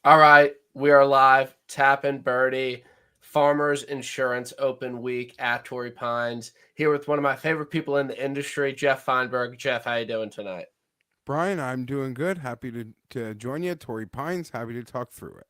All right, we are live. Tap and Birdie, Farmers Insurance Open Week at Torrey Pines. Here with one of my favorite people in the industry, Jeff Feinberg. Jeff, how you doing tonight? Brian, I'm doing good. Happy to join you. Torrey Pines, happy to talk through it.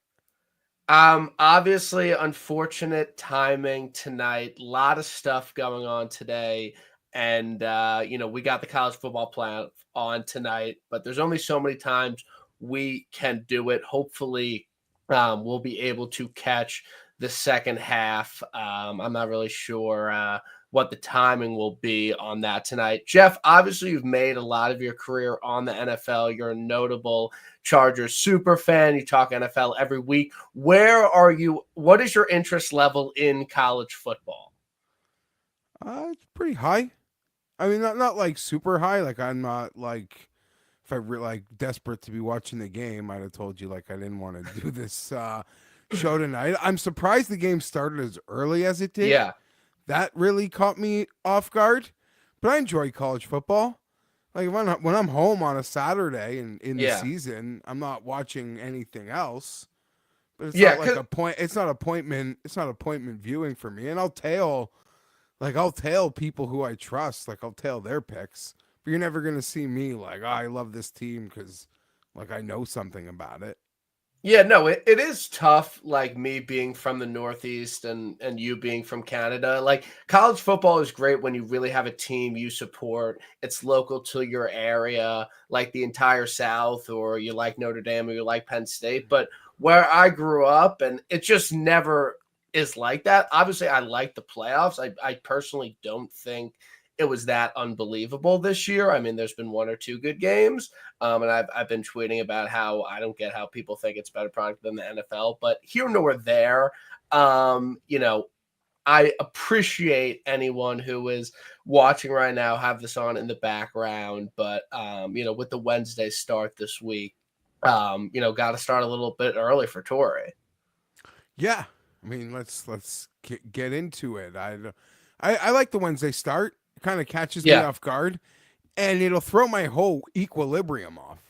Obviously, unfortunate timing tonight. A lot of stuff going on today. And, we got the college football plan on tonight, but there's only so many times we can do it. Hopefully, we'll be able to catch the second half. I'm not really sure what the timing will be on that tonight. Jeff, obviously, you've made a lot of your career on the NFL. You're a notable Chargers super fan. You talk NFL every week. Where are you? What is your interest level in college football? It's pretty high. I mean, not like super high. Like I'm not like if I were like desperate to be watching the game, I'd have told you like I didn't want to do this show tonight. I'm surprised the game started as early as it did. Yeah, That really caught me off guard. But I enjoy college football. Like when I'm home on a Saturday and in the yeah, season, I'm not watching anything else. But it's yeah. not like a point. It's not appointment. It's not appointment viewing for me. And I'll tail people who I trust. Like I'll tail their picks. But you're never gonna see me like, oh, I love this team because like I know something about it. Yeah, no, it is tough, like me being from the Northeast and you being from Canada. Like college football is great when you really have a team you support. It's local to your area, like the entire South, or you like Notre Dame or you like Penn State. But where I grew up, and it just never is like that. Obviously, I like the playoffs. I personally don't think it was that unbelievable this year. I mean, there's been one or two good games. And I've been tweeting about how I don't get how people think it's better product than the NFL, but here nor there. Um, you know, I appreciate anyone who is watching right now have this on in the background, but with the Wednesday start this week, got to start a little bit early for Torrey. Yeah, I mean let's get into it. I like the Wednesday start. It kind of catches me Yeah, off guard, and it'll throw my whole equilibrium off.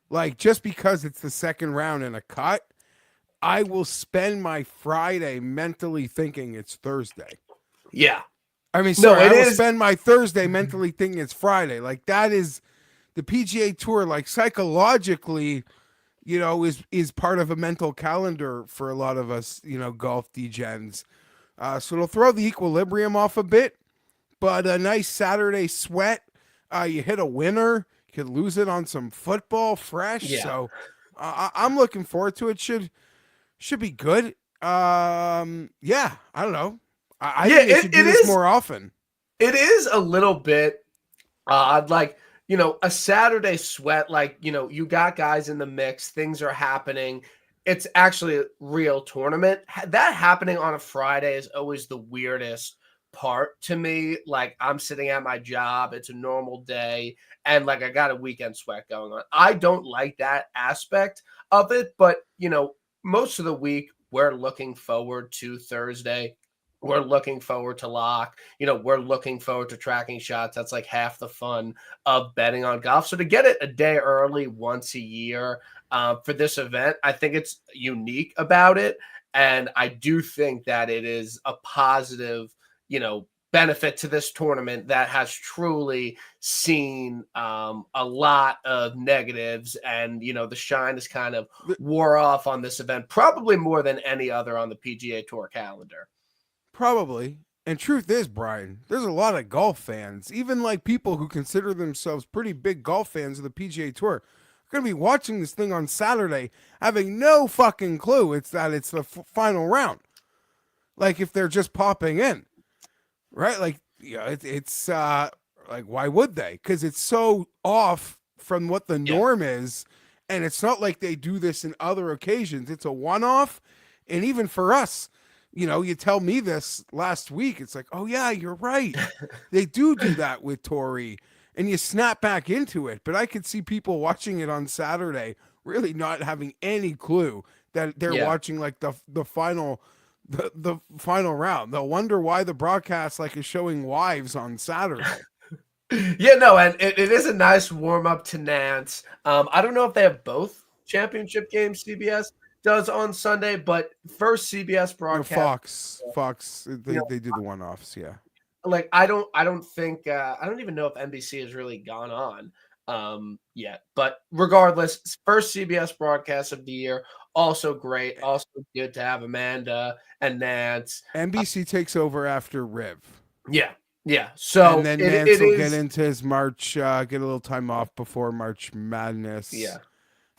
Like just because it's the second round and a cut, I will spend my Friday mentally thinking it's Thursday. yeah. I mean, No, sorry, it I will is. spend my Thursday mentally thinking it's Friday. Like that is the PGA Tour. Like psychologically, is part of a mental calendar for a lot of us. Golf degens. So it'll throw the equilibrium off a bit, but a nice Saturday sweat. You hit a winner. You could lose it on some football fresh. Yeah. So I'm looking forward to it. Should be good. Yeah, I don't know. I Yeah, think they should do it this is. more often. It is a little bit odd. Like, a Saturday sweat, like, you got guys in the mix, things are happening. It's actually a real tournament. That happening on a Friday is always the weirdest part to me. Like, I'm sitting at my job, it's a normal day, and like I got a weekend sweat going on. I don't like that aspect of it, but most of the week we're looking forward to Thursday. We're looking forward to lock. We're looking forward to tracking shots. That's like half the fun of betting on golf. So to get it a day early once a year for this event, I think it's unique about it. And I do think that it is a positive, benefit to this tournament that has truly seen a lot of negatives. And, the shine is kind of wore off on this event, probably more than any other on the PGA Tour calendar. Probably. And truth is, Brian, there's a lot of golf fans, even like people who consider themselves pretty big golf fans of the PGA Tour, are going to be watching this thing on Saturday having no fucking clue it's the final round. Like if they're just popping in, right? Like it's like why would they? Because it's so off from what the Yeah. norm is, and it's not like they do this in other occasions. It's a one-off, and even for us, you tell me this last week. It's like, oh yeah, you're right. They do that with Torrey, and you snap back into it. But I could see people watching it on Saturday really not having any clue that they're Yeah. watching like the final the final round. They'll wonder why the broadcast like is showing wives on Saturday. Yeah, no, and it is a nice warm up to Nance. I don't know if they have both championship games, CBS. does on Sunday, but first CBS No, broadcast, Fox, you they do the one-offs, yeah. like I don't think I don't even know if NBC has really gone on yet. But regardless, first CBS broadcast of the year, also great, also good to have Amanda and Nance. NBC takes over after Riv. Yeah, yeah. And So then it Nance it will get is into his March, get a little time off before March yeah. Madness.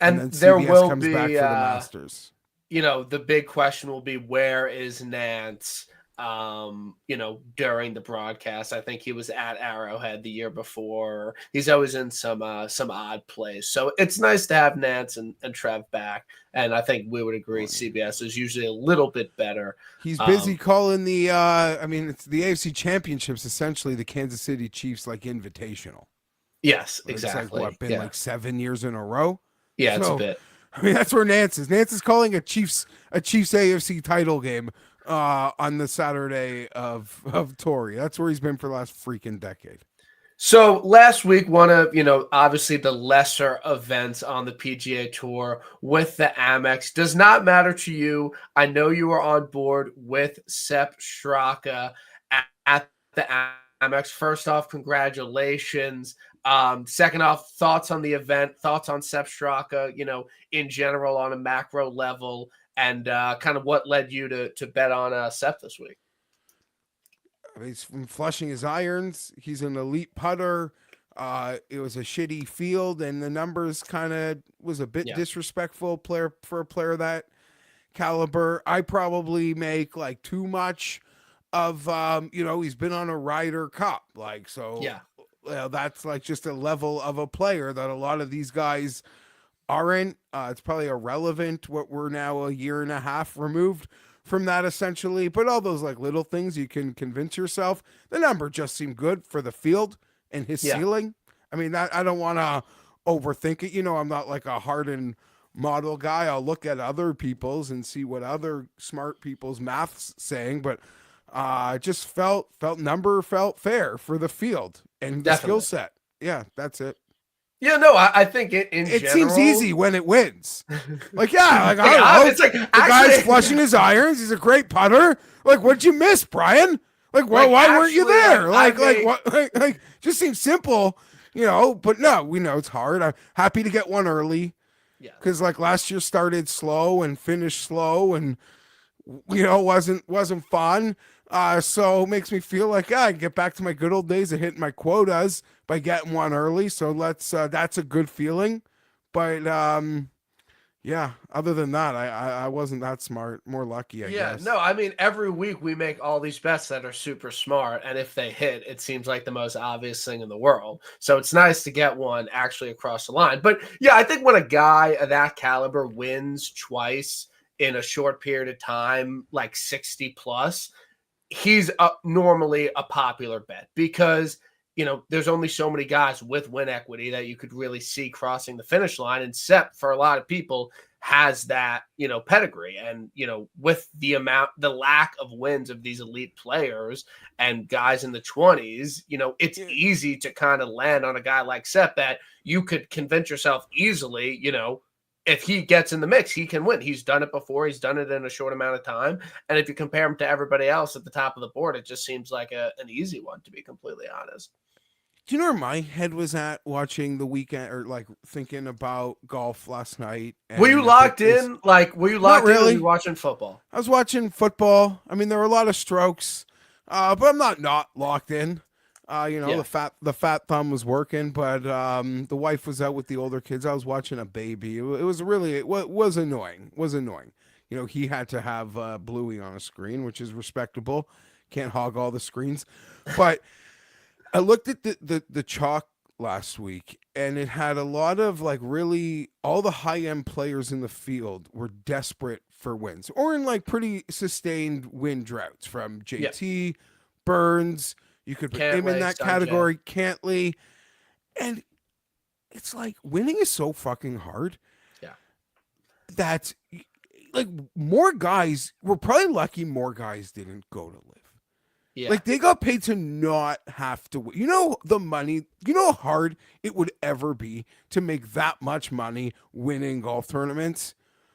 And And then there CBS will comes back be for the Masters. the big question will be where is Nance during the broadcast. I think he was at Arrowhead the year before. He's always in some odd plays. So it's nice to have Nance and Trev back. And I think we would agree CBS is usually a little bit better. He's busy calling the it's the AFC Championships, essentially the Kansas City Chiefs like invitational. Yes, It's exactly. like been like 7 years in a row. Yeah, it's a bit. I mean, that's where Nance is. Nance is calling a Chiefs AFC title game on the Saturday of Torrey. That's where he's been for the last freaking decade. So last week, one of, obviously the lesser events on the PGA Tour with the Amex does not matter to you. I know you were on board with Sepp Straka at the Amex. First off, congratulations. Second off, thoughts on the event, thoughts on Sepp Straka, in general on a macro level, and kind of what led you to bet on Sepp this week. He's from flushing his irons. He's an elite putter. It was a shitty field, and the numbers kind of was a bit disrespectful for a player that caliber. I probably make like too much of he's been on a Ryder Cup, that's like just a level of a player that a lot of these guys aren't. It's probably irrelevant what we're now a year and a half removed from that, essentially. But all those like little things you can convince yourself. The number just seemed good for the field and his ceiling. I mean, I don't want to overthink it. I'm not like a hardened model guy. I'll look at other people's and see what other smart people's math's saying, but just felt fair for the field and the skill set. Yeah, that's it. Yeah, no, I think it general, seems easy when it wins. Like, I don't know. It's like, the guy's flushing his irons. He's a great putter. Like, what'd you miss, Brian? Like, why weren't you there? Like, just seems simple, but no, we know it's hard. I'm happy to get one early. Yeah. Because like last year started slow and finished slow and wasn't fun. So it makes me feel like I can get back to my good old days of hitting my quotas by getting one early. So that's a good feeling. But other than that, I wasn't that smart, more lucky, I guess. No, I mean, every week we make all these bets that are super smart. And if they hit, it seems like the most obvious thing in the world. So it's nice to get one actually across the line. But yeah, I think when a guy of that caliber wins twice in a short period of time, like 60 plus, he's normally a popular bet because, there's only so many guys with win equity that you could really see crossing the finish line. And Sepp, for a lot of people, has that, pedigree. And, with the lack of wins of these elite players and guys in the 20s, it's easy to kind of land on a guy like Sepp that you could convince yourself easily, if he gets in the mix, he can win. He's done it before. He's done it in a short amount of time. And if you compare him to everybody else at the top of the board, it just seems like an easy one, to be completely honest. Do you know where my head was at watching the weekend or like thinking about golf last night? Were you locked in? Were you locked in or were you watching football? I was watching football. I mean, there were a lot of strokes, but I'm not locked in. The fat thumb was working, but the wife was out with the older kids. I was watching a baby. It was annoying. He had to have Bluey on a screen, which is respectable. Can't hog all the screens, but I looked at the chalk last week, and it had a lot of like really all the high end players in the field were desperate for wins or in like pretty sustained win droughts from JT, Burns. You could put him in that category, Cantley. And it's like winning is so fucking hard. Yeah. That like more guys, we're probably lucky more guys didn't go to live. Yeah. Like they got paid to not have to win. The money, how hard it would ever be to make that much money winning golf tournaments.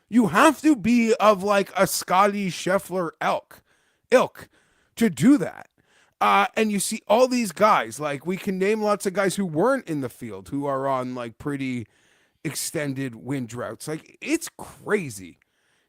You have to be of like a Scotty Scheffler ilk to do that. And you see all these guys, like we can name lots of guys who weren't in the field who are on like pretty extended wind droughts. Like it's crazy.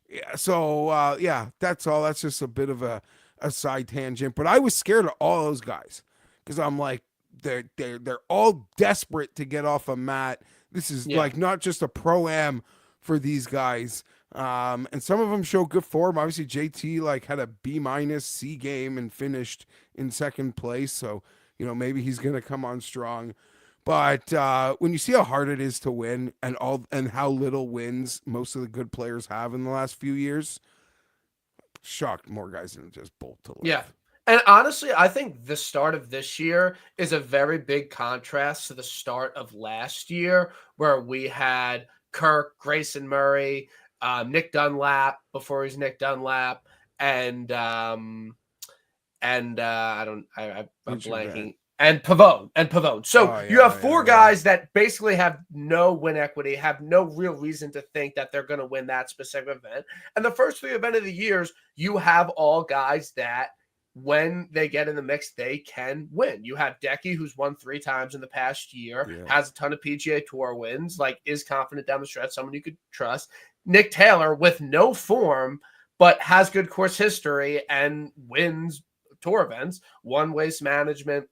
Yeah, so yeah, that's all. That's just a bit of a side tangent. But I was scared of all those guys because I'm like, they're all desperate to get off a mat. This is like not just a pro-am for these guys. And some of them show good form. Obviously, JT like had a B- C game and finished in second place. So, you know, maybe he's gonna come on strong. But when you see how hard it is to win and how little wins most of the good players have in the last few years, shocked more guys than just bolt to live. Yeah. And honestly, I think the start of this year is a very big contrast to the start of last year, where we had Kirk, Grayson Murray, Nick Dunlap before he's Nick Dunlap, and I'm blanking. And Pavone. So you have four guys that basically have no win equity, have no real reason to think that they're going to win that specific event. And the first three event of the years, you have all guys that when they get in the mix, they can win. You have Decky, who's won 3 times in the past year, has a ton of PGA Tour wins, like is confident down the stretch, someone you could trust. Nick Taylor with no form, but has good course history and wins tour events, won Waste Management,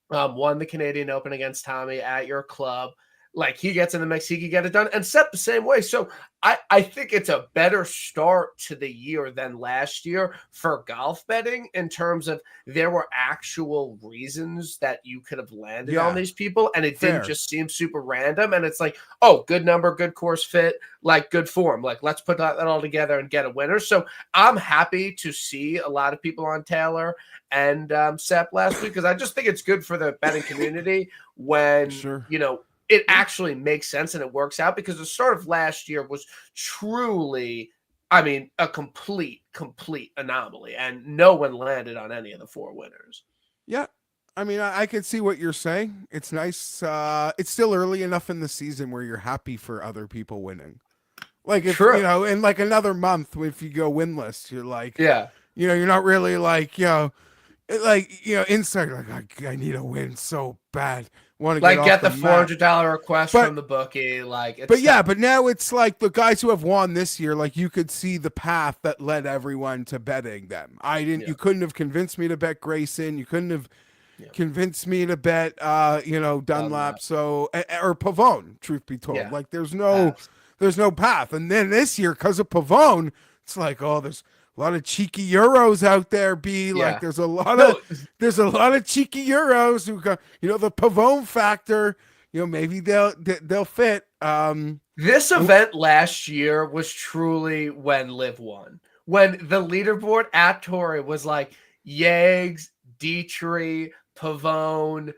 won the Canadian Open against Tommy at your club. Like he gets in the mix, he could get it done, and Seth the same way. So I think it's a better start to the year than last year for golf betting in terms of there were actual reasons that you could have landed on these people, and it didn't just seem super random. And it's like, oh, good number, good course fit, like good form. Like let's put that all together and get a winner. So I'm happy to see a lot of people on Taylor and Sepp last week because I just think it's good for the betting community when you know it actually makes sense and it works out, because the start of last year was truly, I mean, a complete anomaly, and no one landed on any of the 4 winners. Yeah. I mean, I can see what you're saying. It's nice. It's still early enough in the season where you're happy for other people winning. Like, if, you know, in like another month, if you go winless, you're like, you know, you're not really like, you know, inside, like, I need a win so bad. Want to get the $400 request from the bookie, like. But now it's like the guys who have won this year. Like you could see the path that led everyone to betting them. You couldn't have convinced me to bet Grayson. You couldn't have convinced me to bet, Dunlap. So or Pavone. Truth be told, like there's no path. And then this year, because of Pavone, it's like, oh, there's a lot of cheeky Euros out there. Like there's a lot of cheeky Euros who got, the Pavone factor. Maybe they'll fit. This event last year was truly when Liv won. When the leaderboard at Torrey was like Yags, Dietrich, Pavone,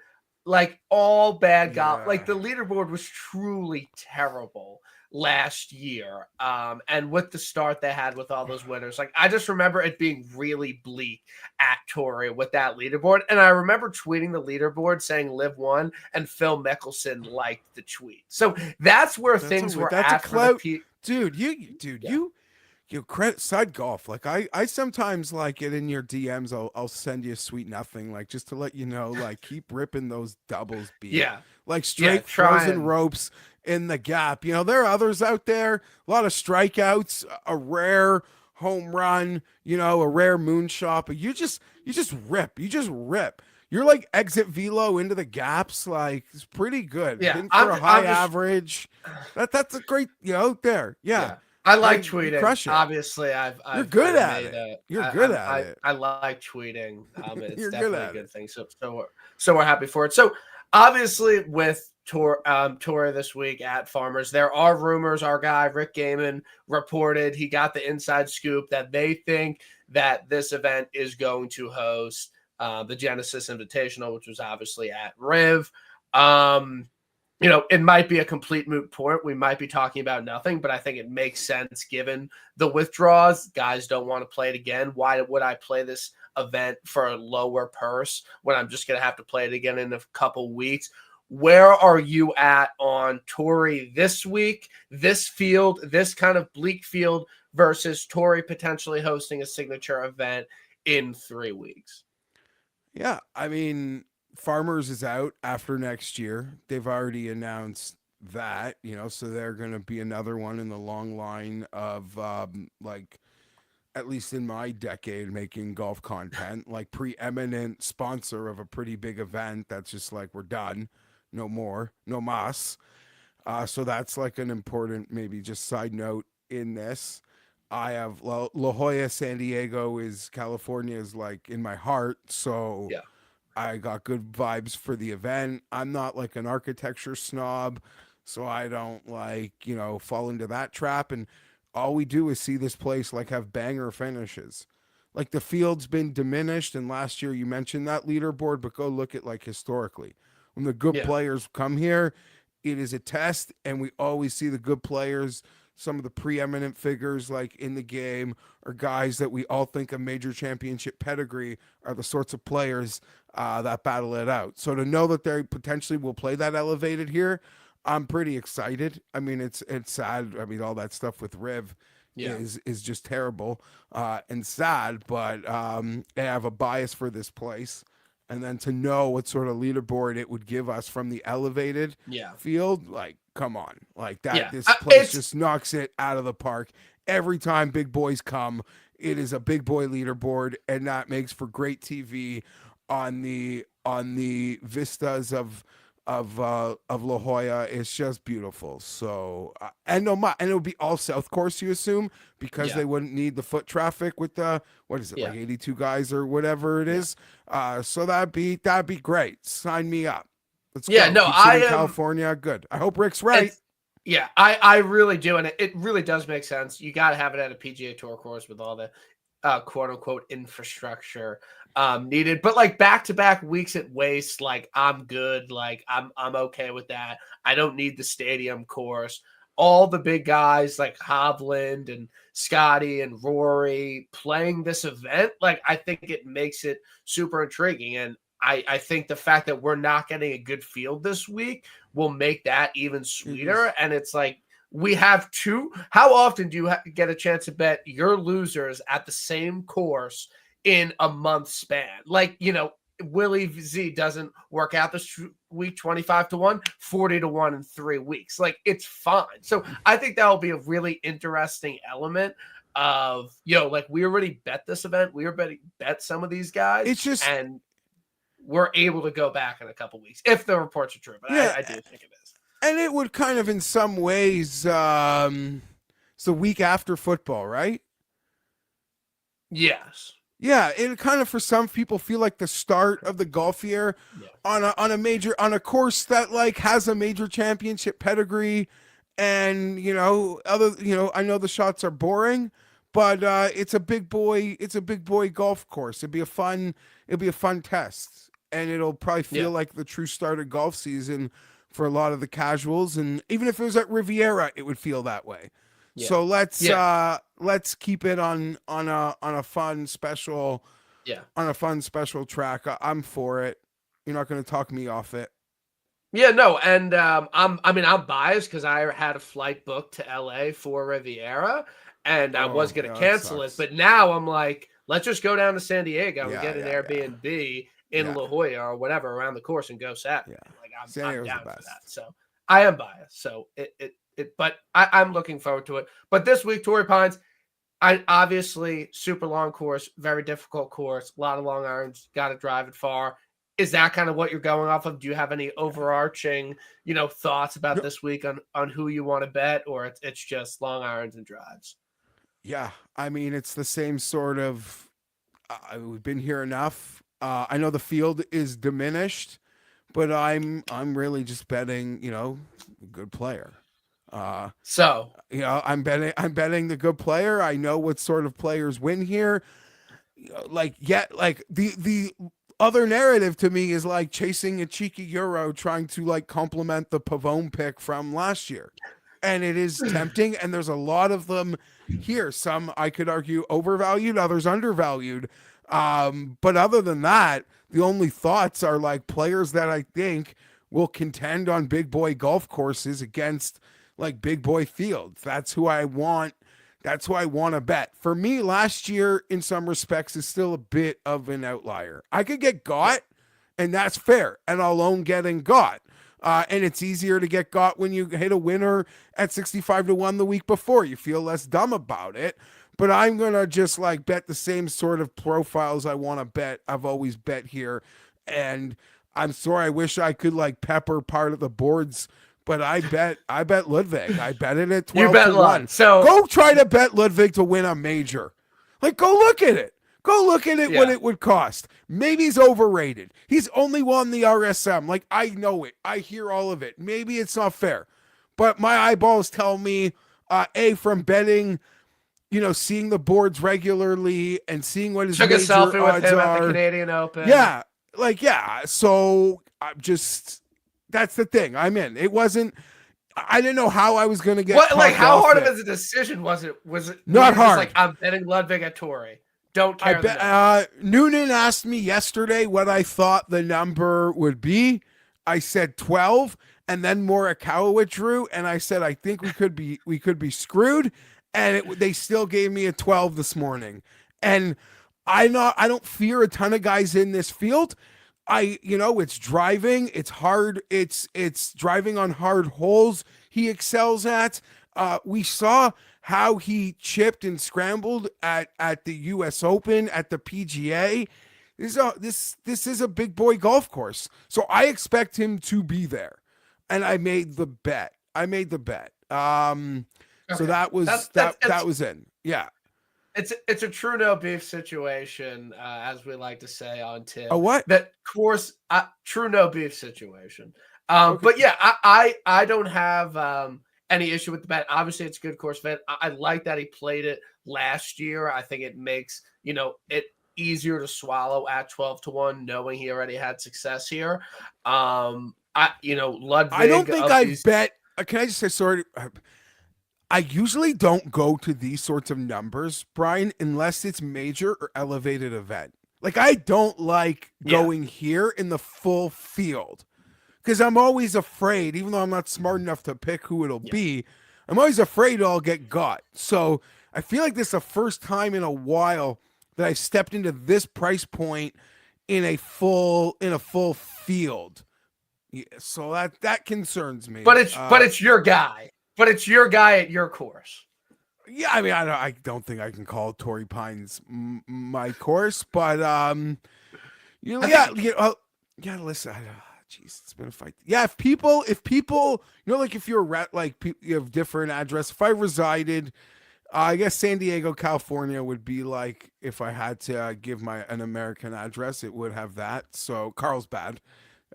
like all bad golf. Like the leaderboard was truly terrible last year, and with the start they had with all those winners, like I just remember it being really bleak at Torrey with that leaderboard. And I remember tweeting the leaderboard saying Liv won, and Phil Mickelson liked the tweet. So that's where things were at for the you credit side golf. Like I sometimes like it in your DMs. I'll send you a sweet nothing, like just to let you know, like keep ripping those doubles, like straight frozen ropes in the gap. There are others out there, a lot of strikeouts, a rare home run, a rare moonshot, but you just rip. You're like exit velo into the gaps. Like it's pretty good. For a high average. That's a great, there. Yeah. I like tweeting. Obviously, you're good at it. You're good at it. I like tweeting. It's definitely a good thing. So we're happy for it. So obviously, with Torrey this week at Farmers, there are rumors. Our guy Rick Gaiman reported he got the inside scoop that they think that this event is going to host the Genesis Invitational, which was obviously at Riv. It might be a complete moot point. We might be talking about nothing, but I think it makes sense given the withdrawals. Guys don't want to play it again. Why would I play this event for a lower purse when I'm just going to have to play it again in a couple weeks? Where are you at on Torrey this week, this field, this kind of bleak field versus Torrey potentially hosting a signature event in 3 weeks? Yeah, I mean, Farmers is out after next year. They've already announced that, so they're going to be another one in the long line of like at least in my decade making golf content, like preeminent sponsor of a pretty big event that's just like we're done, no more, no mas. So that's like an important maybe just side note in this. I have La Jolla, San Diego is California is like in my heart, so Yeah. I got good vibes for the event. I'm not like an architecture snob, so I don't like, fall into that trap. And all we do is see this place like have banger finishes. Like the field's been diminished, and last year you mentioned that leaderboard, but go look at like historically. When the good Yeah. players come here, it is a test, and we always see the good players, some of the preeminent figures like in the game, or guys that we all think of major championship pedigree are the sorts of players that battle it out. So to know that they potentially will play that elevated here, I'm pretty excited. I mean, it's sad. I mean, all that stuff with Riv is just terrible and sad. But I have a bias for this place, and then to know what sort of leaderboard it would give us from the elevated field, like, come on, like that. Yeah. This place just knocks it out of the park every time big boys come. It is a big boy leaderboard, and that makes for great TV on the vistas of La Jolla. It's just beautiful. So and it would be all South Course, you assume, because they wouldn't need the foot traffic with the what is it like 82 guys or whatever it is. So that'd be great. Sign me up. Let's go. No, Keep I am California. Good. I hope Rick's right. Yeah, I really do, and it really does make sense. You got to have it at a PGA Tour course with all the quote unquote infrastructure needed. But like back-to-back weeks at Waste, like I'm good. Like I'm okay with that. I don't need the stadium course. All the big guys like Hovland and Scotty and Rory playing this event, like I think it makes it super intriguing. And I think the fact that we're not getting a good field this week will make that even sweeter. And it's like, we have two. How often do you get a chance to bet your losers at the same course in a month span? Like, Willie Z doesn't work out this week 25-1, 40-1 in 3 weeks. Like, it's fine. So I think that will be a really interesting element of, like we already bet this event. We already bet some of these guys. It's just, and we're able to go back in a couple weeks if the reports are true. But I do think it is. And it would kind of, in some ways, it's the week after football, right? Yes. Yeah, it kind of for some people feel like the start of the golf year on a course that like has a major championship pedigree, and I know the shots are boring, but it's a big boy golf course. It'd be a fun test, and it'll probably feel like the true start of golf season for a lot of the casuals, and even if it was at Riviera, it would feel that way. Yeah. So let's keep it on a fun special track. I'm for it. You're not going to talk me off it. Yeah, no, and I'm biased because I had a flight booked to LA for Riviera, and I was going to cancel it, but now I'm like, let's just go down to San Diego and get an Airbnb in La Jolla or whatever around the course and go Saturday. Yeah. Like I'm down for that. So I am biased. So but I'm looking forward to it. But this week, Torrey Pines, I obviously super long course, very difficult course, a lot of long irons, got to drive it far. Is that kind of what you're going off of? Do you have any overarching, thoughts about this week on who you want to bet, or it's just long irons and drives? Yeah, I mean, it's the same sort of. We've been here enough. I know the field is diminished, but I'm really just betting, a good player. I'm betting the good player. I know what sort of players win here. The other narrative to me is like chasing a cheeky Euro, trying to like complement the Pavone pick from last year. And it is tempting, and there's a lot of them here. Some I could argue overvalued, others undervalued. But other than that, the only thoughts are like players that I think will contend on big boy golf courses against like big boy fields. That's who I want. That's who I want to bet. For me, last year, in some respects, is still a bit of an outlier. I could get got, and that's fair. And I'll own getting got. And it's easier to get got when you hit a winner at 65-1 the week before. You feel less dumb about it. But I'm going to just like bet the same sort of profiles I want to bet. I've always bet here. And I'm sorry, I wish I could like pepper part of the boards, but I bet Ludwig. I bet it at 12-1. So go try to bet Ludwig to win a major. Like, go look at it. Go look at it what it would cost. Maybe he's overrated. He's only won the RSM. Like, I know it. I hear all of it. Maybe it's not fair. But my eyeballs tell me, from betting, seeing the boards regularly and seeing what his took a major selfie with odds him are. at the Canadian Open. Yeah. So I'm just, that's the thing. I'm in. It wasn't, I didn't know how I was going to get. How hard of a decision was it? Was it not hard? Like, I'm betting Ludwig at Torrey. Don't care. Noonan asked me yesterday what I thought the number would be. I said 12, and then Morikawa drew, and I said I think we could be screwed, and they still gave me a 12 this morning. And I don't fear a ton of guys in this field. It's driving. It's hard. It's driving on hard holes. He excels at. We saw how he chipped and scrambled at the U.S. Open, at the PGA. This is a big boy golf course, so I expect him to be there, and I made the bet. Okay. So that was in. Yeah. It's a true no beef situation, as we like to say on Tim. A what? That course, true no beef situation. Okay. But yeah, I don't have any issue with the bet. Obviously, it's a good course bet. I like that he played it last year. I think it makes it easier to swallow at 12-1, knowing he already had success here. Ludwig. I don't think I've bet. Can I just say sorry? I usually don't go to these sorts of numbers, Brian, unless it's major or elevated event. Like, I don't like going here in the full field because I'm always afraid, even though I'm not smart enough to pick who it'll be, I'm always afraid I'll get got. So I feel like this is the first time in a while that I stepped into this price point in a full field. Yeah, so that concerns me. But it's your guy. But it's your guy at your course. Yeah, I mean, I don't think I can call Torrey Pines my course, but listen, jeez, it's been a fight. Yeah, if people, like if you're you have different address. If I resided, I guess San Diego, California would be like if I had to give an American address, it would have that. So Carlsbad,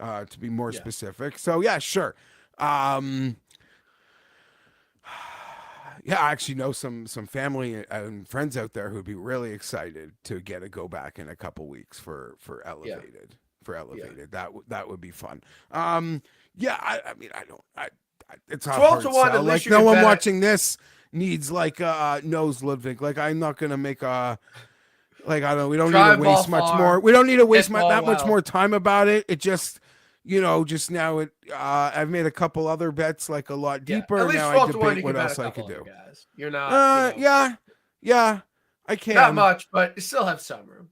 to be more specific. So yeah, sure. Yeah, I actually know some family and friends out there who'd be really excited to go back in a couple weeks for elevated. For elevated, that would be fun. I mean, it's not 12-1. At least no one watching this needs knows Ludwig. Like, I'm not gonna make a I don't know. We don't need to waste much more. We don't need to waste that much more time about it. It just. Just now I've made a couple other bets a lot deeper. Yeah. Now I debate what else I could do. Guys. You're not. Yeah, I can. Not much, but you still have some room.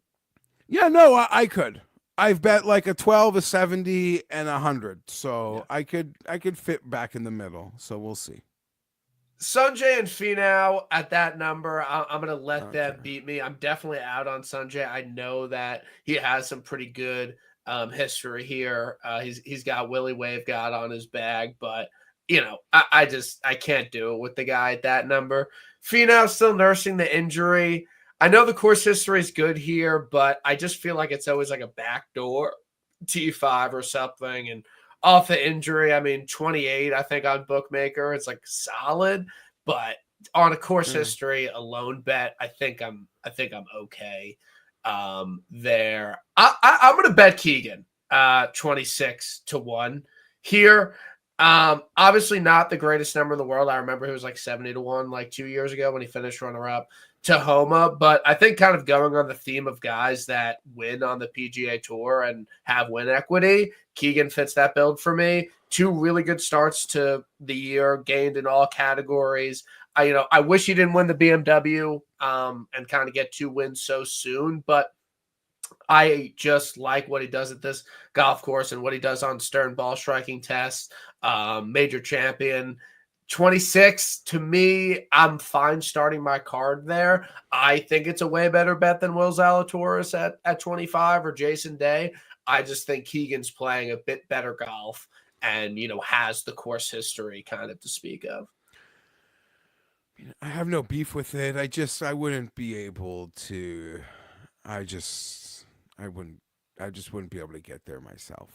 Yeah, no, I could. I've bet a 12, a 70, and 100, so I could fit back in the middle. So we'll see. Sanjay and Finau at that number, I'm going to let them beat me. I'm definitely out on Sanjay. I know that he has some pretty good history here. He's got Willie Wave God on his bag, but I can't do it with the guy at that number. Finau still nursing the injury. I know the course history is good here, but I just feel like it's always like a backdoor T5 or something. And off the injury, I mean, 28, I think on Bookmaker, it's solid, but on a course history, a lone bet, I think I'm okay. There. I'm going to bet Keegan 26-1 here. Obviously not the greatest number in the world. I remember he was 70-1 2 years ago when he finished runner-up. to Homa, but I think kind of going on the theme of guys that win on the PGA Tour and have win equity, Keegan fits that build for me. 2 really good starts to the year, gained in all categories. I wish he didn't win the BMW and kind of get 2 wins so soon, but I just like what he does at this golf course and what he does on Stern ball striking tests. Major champion. 26, to me, I'm fine starting my card there. I think it's a way better bet than Will Zalatoris at 25 or Jason Day. I just think Keegan's playing a bit better golf and, has the course history kind of to speak of. I have no beef with it. I wouldn't be able to. I just wouldn't be able to get there myself.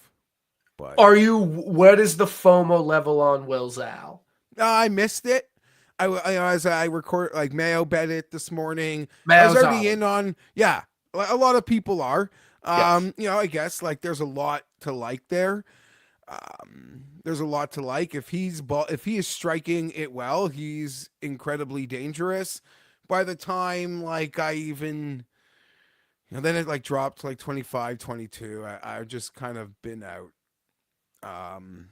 But what is the FOMO level on Will Zal? I missed it. As I record, like Mayo bet it this morning. Mayo's I was already in on. Yeah, a lot of people are. Yes. I guess like there's a lot to like there. There's a lot to like. If he is striking it well, he's incredibly dangerous. By the time like I even, then it like dropped to like 25, 22. I've just kind of been out. I'm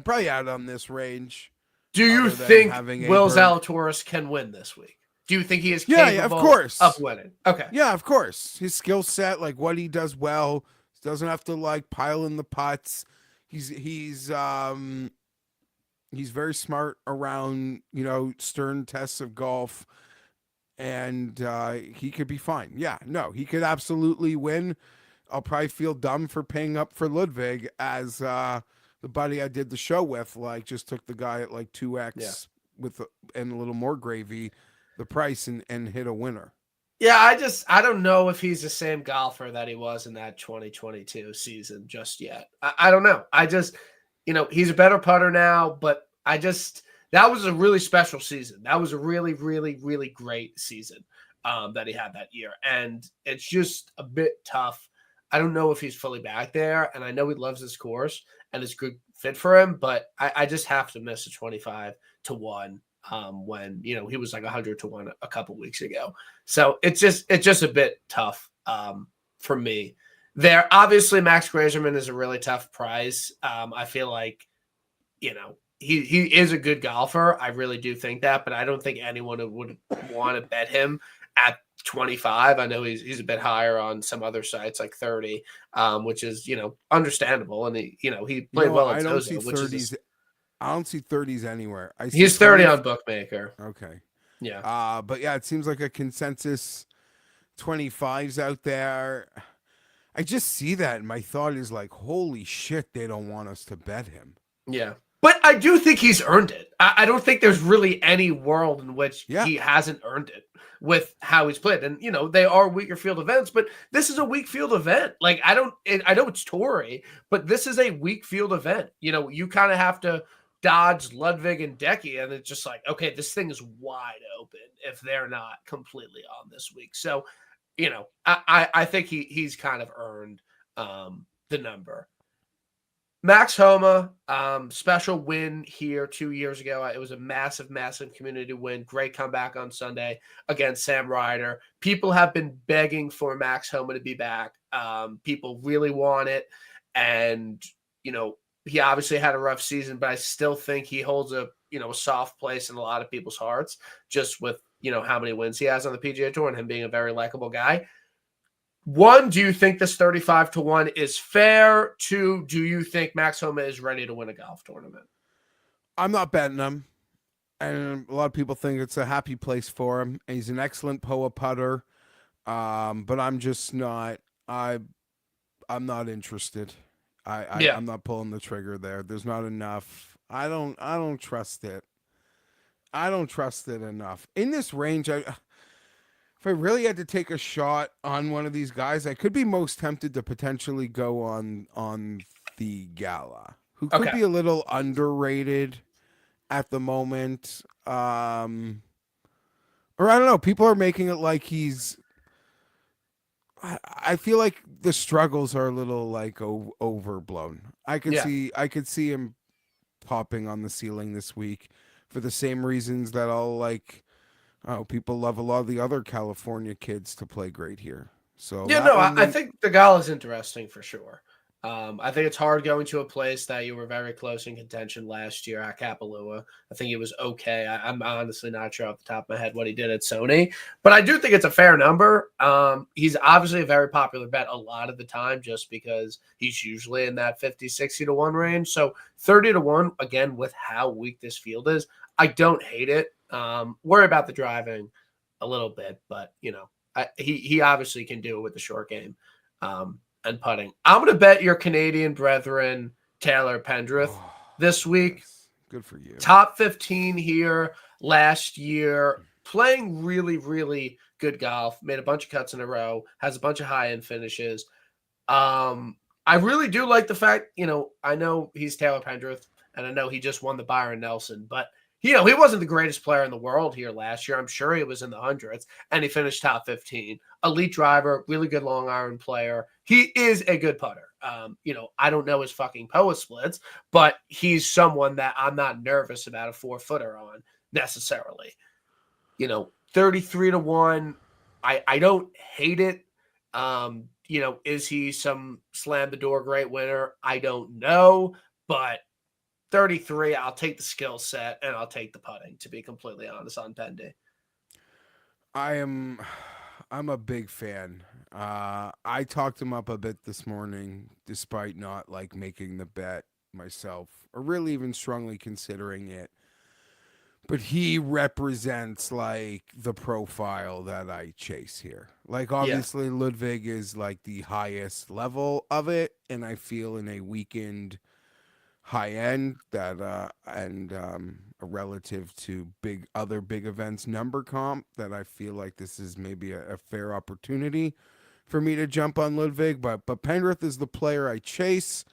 probably out on this range. Do you think Will Zalatoris can win this week? Do you think he is capable of course. of winning? Okay. Yeah, of course. His skill set, like what he does well, doesn't have to like pile in the putts. He's very smart around, stern tests of golf, and he could be fine. Yeah, no, he could absolutely win. I'll probably feel dumb for paying up for Ludwig as the buddy I did the show with, like, just took the guy at like 2x and a little more gravy, the price, and hit a winner. Yeah, I don't know if he's the same golfer that he was in that 2022 season just yet. I don't know. He's a better putter now, but that was a really special season. That was a really, really, really great season that he had that year. And it's just a bit tough. I don't know if he's fully back there, and I know he loves this course and it's a good fit for him, but I just have to miss a 25 to 1 when he was like 100 to 1 a couple weeks ago. So it's just a bit tough for me. There, obviously, Max Grazerman is a really tough prize. I feel like he is a good golfer. I really do think that, but I don't think anyone would want to bet him at 25. I know he's a bit higher on some other sites like 30, which is understandable, and he played well at Tozo, which 30s. I don't see 30s anywhere. He's 30 on Bookmaker. Okay. Yeah. But yeah, it seems like a consensus 25s out there. I just see that, and my thought is like, holy shit, they don't want us to bet him. Yeah. But I do think he's earned it. I don't think there's really any world in which he hasn't earned it with how he's played. And, they are weaker field events, but this is a weak field event. Like, I know it's Torrey, but this is a weak field event. You kind of have to dodge Ludwig and Decky, and it's just like, okay, this thing is wide open if they're not completely on this week. So, I think he's kind of earned the number. Max Homa, special win here 2 years ago. It was a massive, massive community win. Great comeback on Sunday against Sam Ryder. People have been begging for Max Homa to be back. People really want it. And, he obviously had a rough season, but I still think he holds a soft place in a lot of people's hearts just with, how many wins he has on the PGA Tour and him being a very likable guy. 1, do you think this 35 to 1 is fair? 2, do you think Max Homa is ready to win a golf tournament? I'm not betting him. And a lot of people think it's a happy place for him. And he's an excellent POA putter. But I'm just not. I'm not interested. I'm not pulling the trigger there. There's not enough. I don't trust it. I don't trust it enough. In this range, if I really had to take a shot on one of these guys, I could be most tempted to potentially go on the Gala, who could be a little underrated at the moment. Or I don't know. People are making it like he's. I feel like the struggles are a little like overblown. I could see him popping on the ceiling this week for the same reasons that I'll Oh, people love a lot of the other California kids to play great here. So Yeah, that no, one, I think the Gala is interesting for sure. I think it's hard going to a place that you were very close in contention last year at Kapalua. I think it was okay. I'm honestly not sure off the top of my head what he did at Sony, but I do think it's a fair number. He's obviously a very popular bet a lot of the time just because he's usually in that 50, 60 to 1 range. So 30 to 1, again, with how weak this field is, I don't hate it. Worry about the driving a little bit, but, he obviously can do it with the short game. And putting. I'm going to bet your Canadian brethren, Taylor Pendrith, this week. Yes. Good for you. Top 15 here last year, playing really, really good golf, made a bunch of cuts in a row, has a bunch of high-end finishes. I really do like the fact, I know he's Taylor Pendrith, and I know he just won the Byron Nelson, but he wasn't the greatest player in the world here last year. I'm sure he was in the hundreds, and he finished top 15. Elite driver, really good long iron player. He is a good putter. I don't know his fucking POA splits, but he's someone that I'm not nervous about a 4-footer on necessarily. 33 to 1. I don't hate it. Is he some slam the door great winner? I don't know, but 33, I'll take the skill set and I'll take the putting, to be completely honest, on Pendy. I'm a big fan. I talked him up a bit this morning, despite not like making the bet myself, or really even strongly considering it. But he represents like the profile that I chase here. Like obviously Ludwig is like the highest level of it, and I feel in a weakened high end that and a relative to other big events number comp that I feel like this is maybe a fair opportunity for me to jump on Ludwig, but Penrith is the player I chase.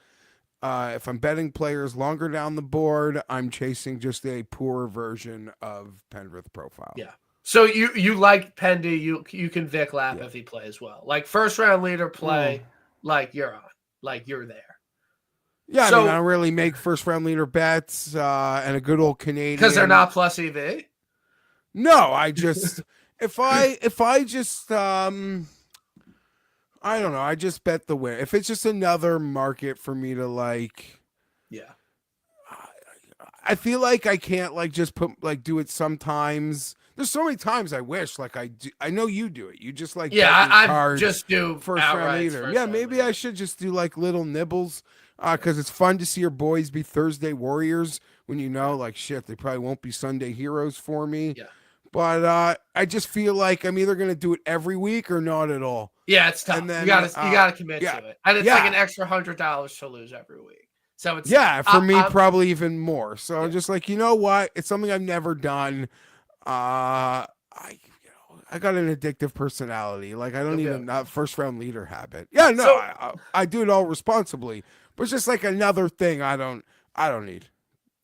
If I'm betting players longer down the board, I'm chasing just a poorer version of Penrith profile. Yeah. So you like Pendy, you can Vic Lap if he plays well. Like first round leader play, like you're on. Like you're there. Yeah, I don't really make first round leader bets and a good old Canadian because they're not plus EV. No, I just if I just I don't know, I just bet the win. If it's just another market for me to like, I feel like I can't like just do it sometimes. There's so many times I wish like I do. I know you do it. You just like I just do first round leader. Yeah, maybe I should just do like little nibbles. Because it's fun to see your boys be Thursday warriors when like shit, they probably won't be Sunday heroes for me. Yeah. But I just feel like I'm either gonna do it every week or not at all. Yeah, it's tough. And then, you gotta commit to it, and it's like an extra $100 to lose every week. So it's for me probably even more. So I'm just like, you know what? It's something I've never done. I got an addictive personality. Like I don't even first round leader habit. Yeah, no, so, I do it all responsibly. But it's just like another thing I don't need.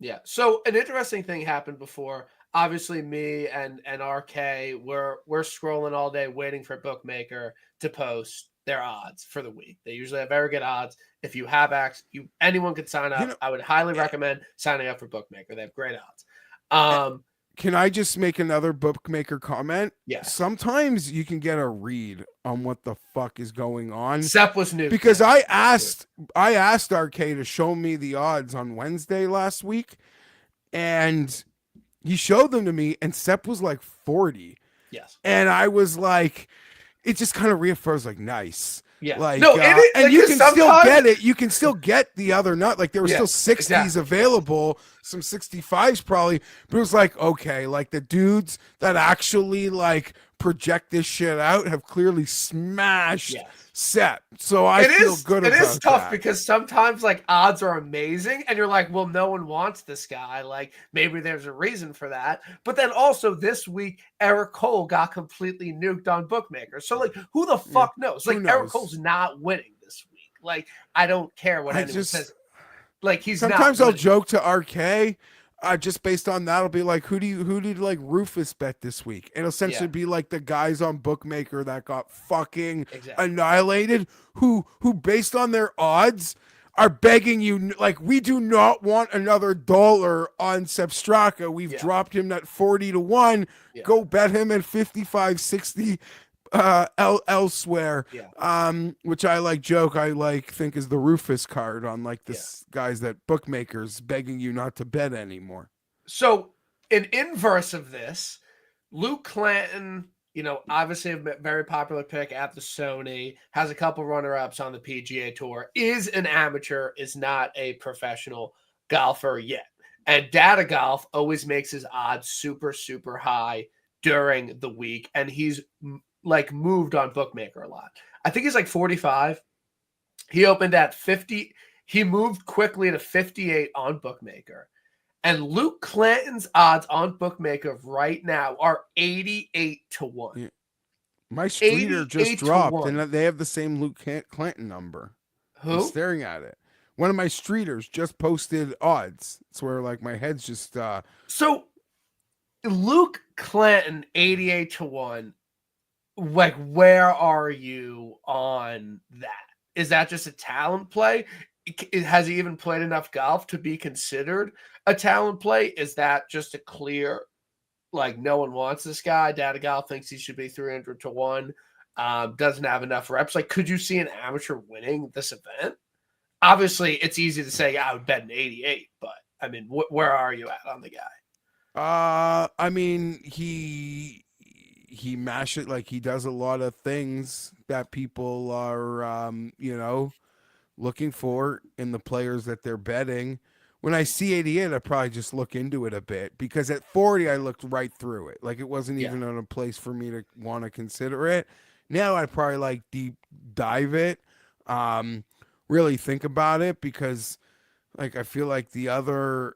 Yeah. So an interesting thing happened before. Obviously, me and RK we're scrolling all day waiting for Bookmaker to post their odds for the week. They usually have very good odds. If you have access, anyone can sign up. I would highly recommend signing up for Bookmaker. They have great odds. Can I just make another Bookmaker comment? Yeah. Sometimes you can get a read on what the fuck is going on. Sepp was new. Because I asked RK to show me the odds on Wednesday last week, and he showed them to me, and Sepp was like 40. Yes. And I was like, it just kind of reaffirms like nice. Yeah. Like, no, and like you can still get it. You can still get the other nut. Like there were still 60s available, some 65s probably. But it was like, okay, like the dudes that actually like project this shit out have clearly smashed Sepp. So I feel good about that. It is tough because sometimes like odds are amazing and you're like, well, no one wants this guy. Like maybe there's a reason for that. But then also this week, Eric Cole got completely nuked on Bookmaker. So like who the fuck knows? Like Eric Cole's not winning this week. Like I don't care what anyone says. Like he's sometimes not I'll joke to RK. Just based on that, I'll be like, who did like Rufus bet this week? And it'll essentially be like the guys on Bookmaker that got fucking annihilated, who based on their odds are begging you, like, we do not want another dollar on Sepstraka. We've dropped him at 40-1. Yeah. Go bet him at 55, 60 elsewhere. Yeah. Which I joke, think is the Rufus card on this guys that bookmakers begging you not to bet anymore. So an inverse of this, Luke Clanton, obviously a very popular pick at the Sony, has a couple runner-ups on the PGA Tour, is an amateur, is not a professional golfer yet. And Data Golf always makes his odds super, super high during the week. And he's moved on Bookmaker a lot. I think he's 45. He opened at 50. He moved quickly to 58 on Bookmaker. And Luke Clanton's odds on Bookmaker right now are 88-1. Yeah. My streeter just dropped, and they have the same Luke Clanton number. Who? I'm staring at it. One of my streeters just posted odds. It's where my head's just. So Luke Clanton 88-1. Where are you on that? Is that just a talent play? Has he even played enough golf to be considered a talent play? Is that just a clear, no one wants this guy? Data Golf thinks he should be 300-1. Doesn't have enough reps. Could you see an amateur winning this event? Obviously, it's easy to say, I would bet an 88, but I mean, where are you at on the guy? I mean, he mash it, he does a lot of things that people are, looking for in the players that they're betting. When I see 88, I probably just look into it a bit, because at 40, I looked right through it. It wasn't even in a place for me to want to consider it. Now I'd probably deep dive it, really think about it, because I feel the other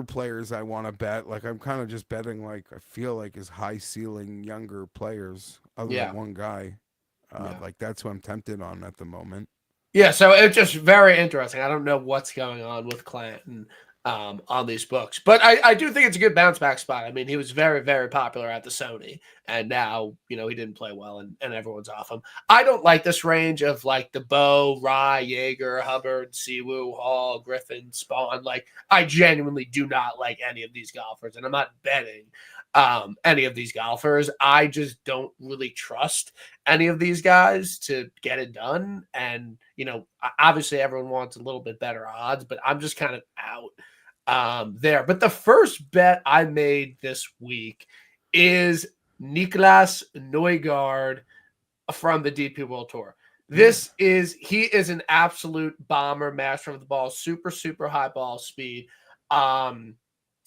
players I want to bet, I'm kind of just betting I feel is high ceiling younger players other than one guy. That's who I'm tempted on at the moment. Yeah, so it's just very interesting. I don't know what's going on with Clanton on these books, but I do think it's a good bounce back spot. I mean, he was very, very popular at the Sony, and now he didn't play well, and everyone's off him. I don't like this range of the Bow, Rye, Jaeger, Hubbard, Siwoo, Hall, Griffin, Spawn. I genuinely do not like any of these golfers, and I'm not betting any of these golfers. I just don't really trust any of these guys to get it done. And, obviously everyone wants a little bit better odds, but I'm just kind of out there. But the first bet I made this week is Niklas Neugard from the DP World Tour. He is an absolute bomber, master of the ball, super, super high ball speed.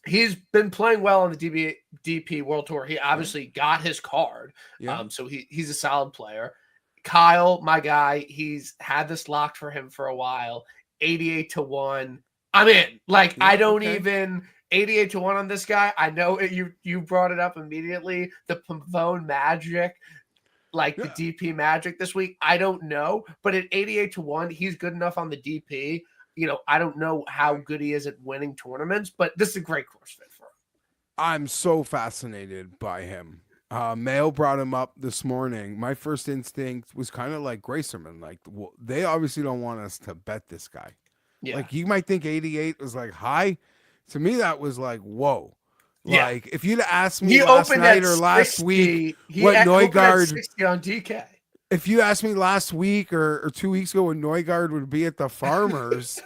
He's been playing well on the DP World Tour. He obviously got his card. So he's a solid player. Kyle, my guy, he's had this locked for him for a while. 88-1. I'm in. I don't even 88-1 on this guy. I know you brought it up immediately. The Pavone Magic, the DP Magic this week. I don't know, but at 88-1, he's good enough on the DP. I don't know how good he is at winning tournaments, but this is a great course fit for him. I'm so fascinated by him. Mail brought him up this morning. My first instinct was kind of like Gracerman. They obviously don't want us to bet this guy. Yeah. You might think 88 was high. To me, that was whoa. Yeah. If you'd asked me last night or last week what Neugard 60 on DK. If you asked me last week or 2 weeks ago when Neugard would be at the Farmers,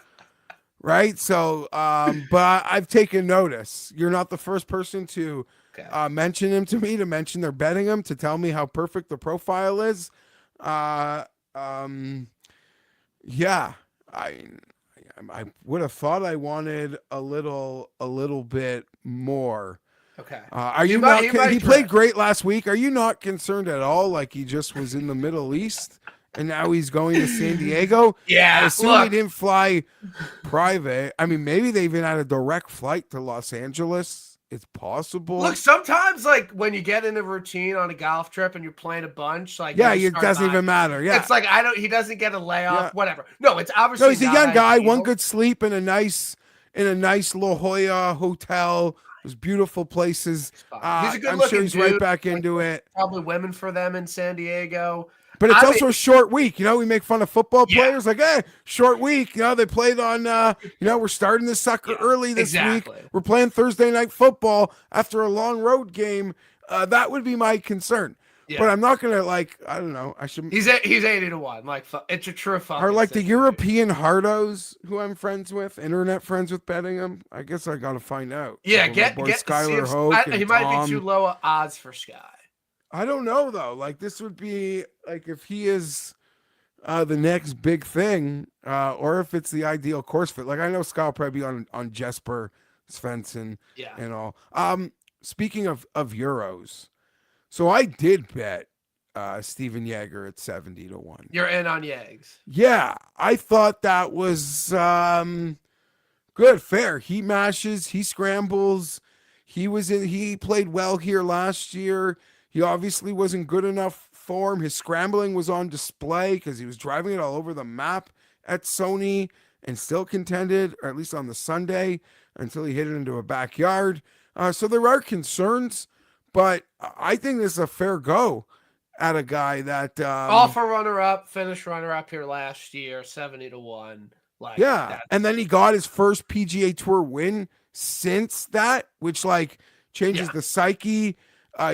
right? So, but I've taken notice. You're not the first person to mention him to me, to mention they're betting him, to tell me how perfect the profile is. Yeah, I would have thought I wanted a little bit more. Okay. Are you not? He played great last week. Are you not concerned at all? He just was in the Middle East and now he's going to San Diego. Yeah. I assume he didn't fly private. I mean, maybe they even had a direct flight to Los Angeles. It's possible. Look, sometimes when you get in a routine on a golf trip and you're playing a bunch, it doesn't even matter. Yeah. It's he doesn't get a layoff, whatever. No, it's obviously he's a young guy. Ideal. One good sleep in a nice La Jolla hotel. There's beautiful places. He's a good I'm sure he's dude. Right back into it. Probably women for them in San Diego. But it's also a short week. We make fun of football players like, short week. They played on, we're starting this sucker early this week. We're playing Thursday night football after a long road game. That would be my concern. Yeah. But I'm not going to, I don't know. I should. He's 80-1. It's a true fucking Are the European hardos who I'm friends with, internet friends with betting them? I guess I got to find out. Yeah, get Skylar Hoke. He might be too low odds for Sky. I don't know though. This would be if he is the next big thing, or if it's the ideal course fit. I know Scott will probably be on Jesper Svensson, and all. Speaking of Euros, so I did bet Steven Jaeger at 70-1. You're in on Jags. Yeah, I thought that was good, fair. He mashes, he scrambles. He played well here last year. He obviously wasn't good enough for him. His scrambling was on display because he was driving it all over the map at Sony and still contended, or at least on the Sunday, until he hit it into a backyard. So there are concerns, but I think this is a fair go at a guy that... Offer runner-up, finished runner-up here last year, 70-1. And then he got his first PGA Tour win since that, which changes the psyche.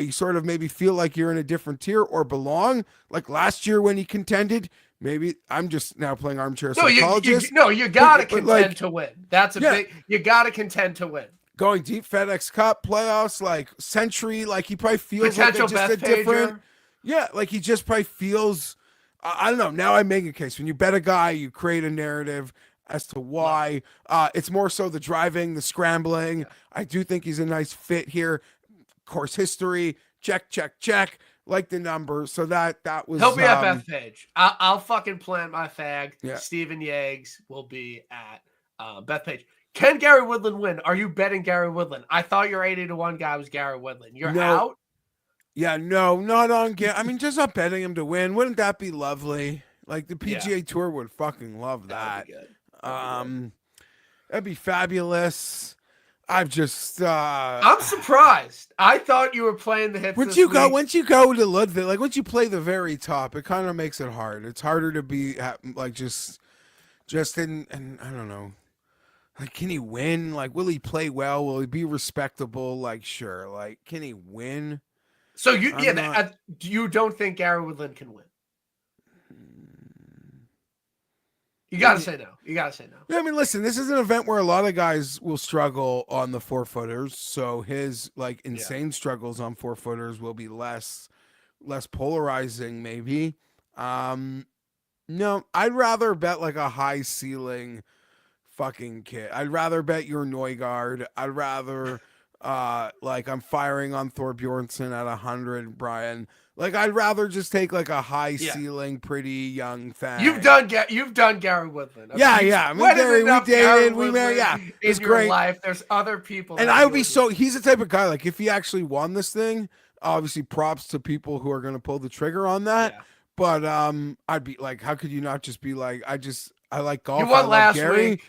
You sort of maybe feel like you're in a different tier or belong. Like last year when he contended, maybe I'm just now playing armchair psychologist. You got to contend to win. That's a big. You got to contend to win. Going deep, FedEx Cup playoffs, Century, he probably feels potential like just a different. Yeah, he just probably feels. I don't know. Now I make a case. When you bet a guy, you create a narrative as to why. It's more so the driving, the scrambling. I do think he's a nice fit here. Course history, check, the number. So that was. He'll be at Bethpage. I'll fucking plant my fag. Yeah. Steven Yags will be at Bethpage. Can Gary Woodland win? Are you betting Gary Woodland? I thought your 80-1 guy was Gary Woodland. You're out? Yeah, no, not on Gary. I mean, just not betting him to win. Wouldn't that be lovely? The PGA Tour would fucking love that. That'd be fabulous. I'm just I'm surprised. I thought you were playing the hits. Once you go to Ludwig, once you play the very top, it kind of makes it hard. It's harder to be just in, and I don't know. Can he win? Will he play well? Will he be respectable? Sure. Can he win? So you don't think Gary Woodland can win? You got to say no. Yeah, I mean, listen, this is an event where a lot of guys will struggle on the 4-footers. So his insane struggles on 4-footers will be less polarizing, maybe. No, I'd rather bet a high ceiling fucking kid. I'd rather bet your Neugard. I'd rather I'm firing on Thor Bjornsson at 100, Brian. I'd rather just take a high ceiling, pretty young thing. You've done Gary Woodland. Okay? Yeah. I mean, Gary, we dated, we married. Yeah, it's great. Life, there's other people. And I would be so. He's the type of guy if he actually won this thing. Obviously, props to people who are going to pull the trigger on that. Yeah. But I'd be how could you not just be I like golf. You won last Gary. Week.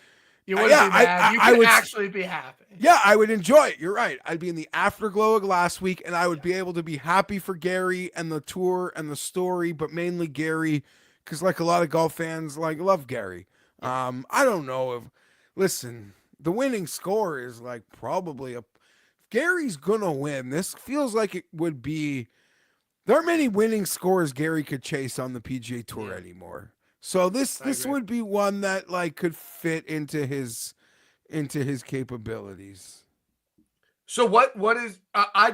You wouldn't be mad. You would actually be happy. Yeah, I would enjoy it. You're right. I'd be in the afterglow of last week, and I would be able to be happy for Gary and the tour and the story, but mainly Gary, because a lot of golf fans love Gary. I don't know if. Listen, the winning score is probably if Gary's gonna win. This feels like it would be. There aren't many winning scores Gary could chase on the PGA Tour anymore. So this would be one that could fit into his capabilities. So what is I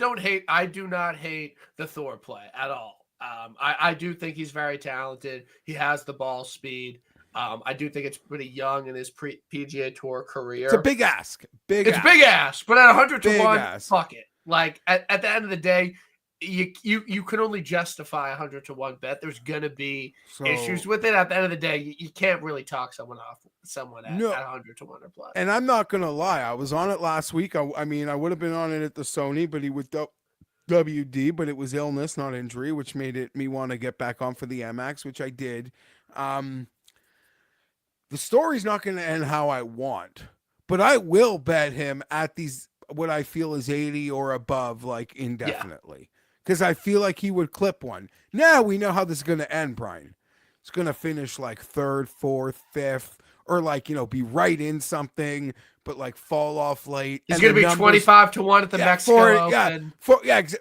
do not hate the Thor play at all. I do think he's very talented. He has the ball speed. I do think it's pretty young in his PGA Tour career. It's a big ask. Big ask, but at 100-1, fuck it. At the end of the day, you can only justify 100-1 bet. There's gonna be issues with it. At the end of the day, you can't really talk someone at 100-1 or plus. And I'm not gonna lie, I was on it last week. I mean, I would have been on it at the Sony, but he would WD, but it was illness, not injury, which made me want to get back on for the MX, which I did. The story's not gonna end how I want, but I will bet him at these what I feel is 80 or above, indefinitely. because I feel like he would clip one. Now we know how this is going to end, Brian. It's going to finish like third, fourth, fifth, or like, be right in something, but like fall off late. He's going to be 25-1 at the Mexico Open.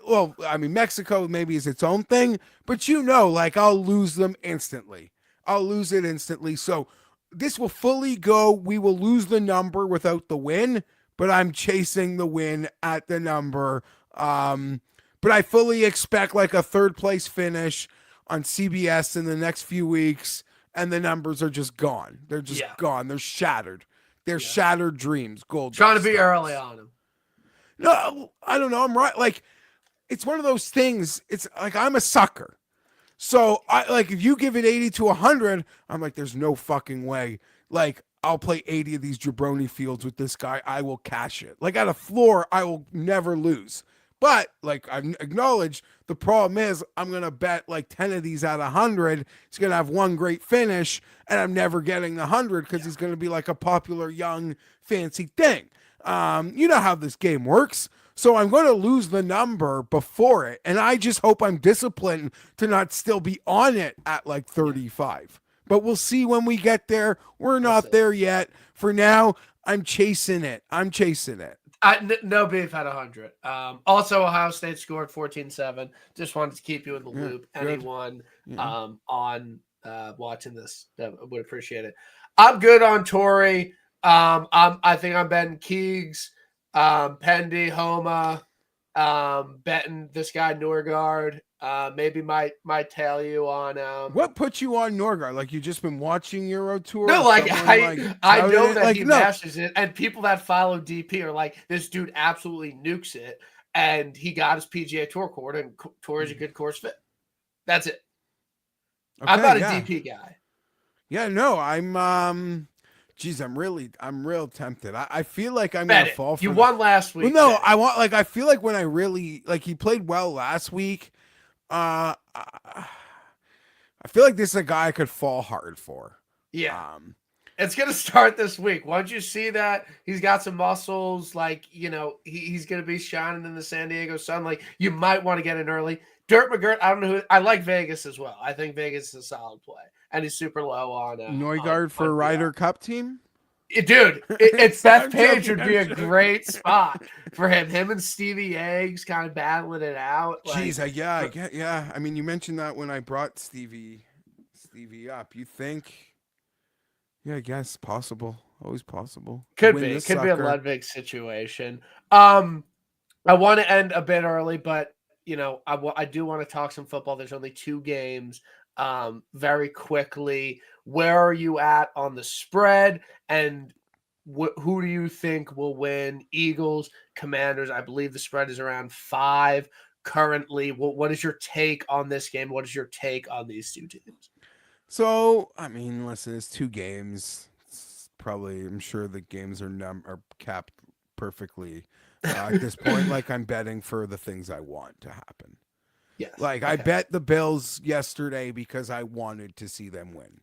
Well, I mean, Mexico maybe is its own thing, but like I'll lose them instantly. I'll lose it instantly. So this will fully go. We will lose the number without the win, but I'm chasing the win at the number. But I fully expect like a third place finish on CBS in the next few weeks, and the numbers are just gone. They're just gone. They're shattered. They're shattered dreams. Gold. Trying to be early on him. No, I don't know. I'm right. Like, it's one of those things. It's like I'm a sucker. So if you give it 80 to 100, I'm like, there's no fucking way. Like, I'll play 80 of these jabroni fields with this guy. I will cash it. Like, at a floor, I will never lose. But, like, I acknowledge the problem is I'm going to bet like 10 of these out of 100. He's going to have one great finish, and I'm never getting the 100 because he's going to be like a popular, young, fancy thing. You know how this game works. So I'm going to lose the number before it, and I just hope I'm disciplined to not still be on it at like 35. But we'll see when we get there. We're not there yet. For now, I'm chasing it. No beef at 100. Also, Ohio State scored 14-7. Just wanted to keep you in the loop. Anyone on watching this would appreciate it. I'm good on Torrey. I think I'm betting Keegs, Pendy, Homa, betting this guy Neugard. Maybe might tell you on what put you on Neugard? Like you just been watching Euro Tour? No, like I know that he mashes it, and people that follow DP are like, this dude absolutely nukes it, and he got his PGA Tour cord, and Torrey's a good course fit. That's it. Okay, I'm not a DP guy. Yeah, no, I'm geez, I'm real tempted. I feel like I'm gonna fall for you won last week. Well, no, I feel like when I really he played well last week. I feel like this is a guy I could fall hard for. Yeah. It's going to start this week. Once you see that he's got some muscles, like, he's going to be shining in the San Diego sun. Like, you might want to get in early. Dirt McGirt, I don't know I like Vegas as well. I think Vegas is a solid play. And he's super low on Neugard for Ryder Cup team. Dude, it's that page would be a great spot for him. Him and Stevie Eggs kind of battling it out. Jeez, yeah. I mean, you mentioned that when I brought Stevie up. You think? Yeah, I guess possible. Always possible. Could be a Ludwig situation. I want to end a bit early, but I do want to talk some football. There's only 2 games. Very quickly, where are you at on the spread, and who do you think will win? Eagles, Commanders. I believe the spread is around 5 currently. What is your take on this game? What is your take on these 2 teams? So, I mean, listen, it's 2 games. It's probably, I'm sure the games are capped perfectly at this point. Like, I'm betting for the things I want to happen. Yes. Like, I bet the Bills yesterday because I wanted to see them win.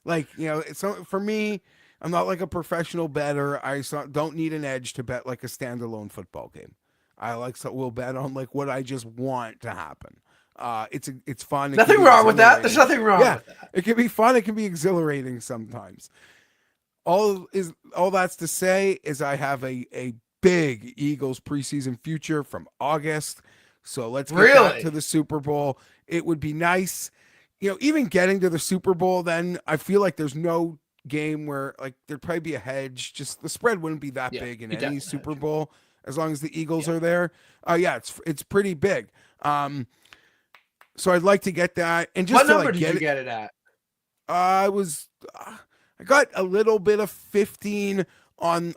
Like, so for me, I'm not like a professional bettor. I don't need an edge to bet like a standalone football game. We'll bet on like what I just want to happen. It's fun. Nothing wrong with that. There's nothing wrong with that. It can be fun. It can be exhilarating sometimes. All that's to say is I have a big Eagles preseason future from August. So let's get back to the Super Bowl. It would be nice, even getting to the Super Bowl. Then I feel like there's no game where like there'd probably be a hedge. Just the spread wouldn't be that big in any Super Bowl as long as the Eagles are there. It's pretty big. So I'd like to get that. And just what number did you get it at? I got a little bit of 15 on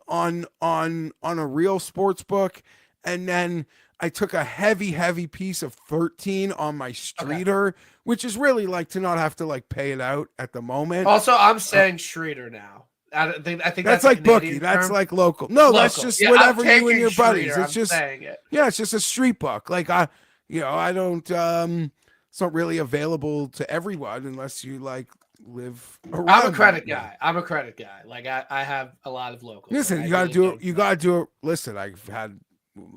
a real sports book, and then I took a heavy piece of 13 on my streeter, which is really like to not have to like pay it out at the moment. Also, I'm saying streeter now. I think that's like bookie. Term. That's like local. No, local. That's just whatever you and your buddies. It's just it's just a street book. Like I don't. It's not really available to everyone unless you like live around. I'm a credit guy. Like I have a lot of locals. Listen, you got to do it. You got to do it. Listen, I've had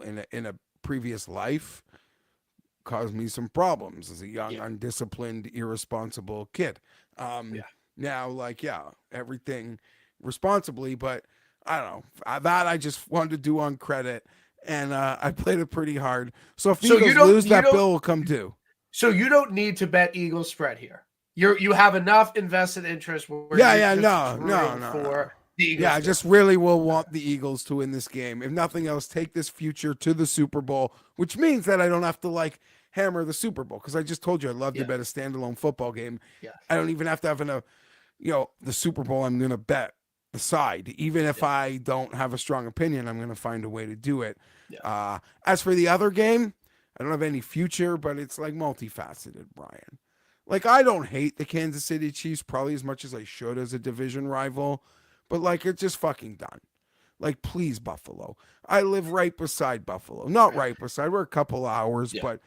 in a previous life, caused me some problems as a young, undisciplined, irresponsible kid. Now, like, everything responsibly, but I don't know. That I just wanted to do on credit, and I played it pretty hard. So if the Eagles lose, that bill will come due. So you don't need to bet Eagles spread here. You have enough invested interest where no. The Eagles I just really will want the Eagles to win this game. If nothing else, take this future to the Super Bowl, which means that I don't have to like hammer the Super Bowl, because I just told you I'd love to bet a standalone football game. I don't even have to have the Super Bowl I'm going to bet aside. Even if I don't have a strong opinion, I'm going to find a way to do it. As for the other game, I don't have any future, but it's like multifaceted, Brian. Like, I don't hate the Kansas City Chiefs probably as much as I should as a division rival, but like, it's just fucking done. Like, please, Buffalo. I live right beside Buffalo. Not right beside. We're a couple hours, but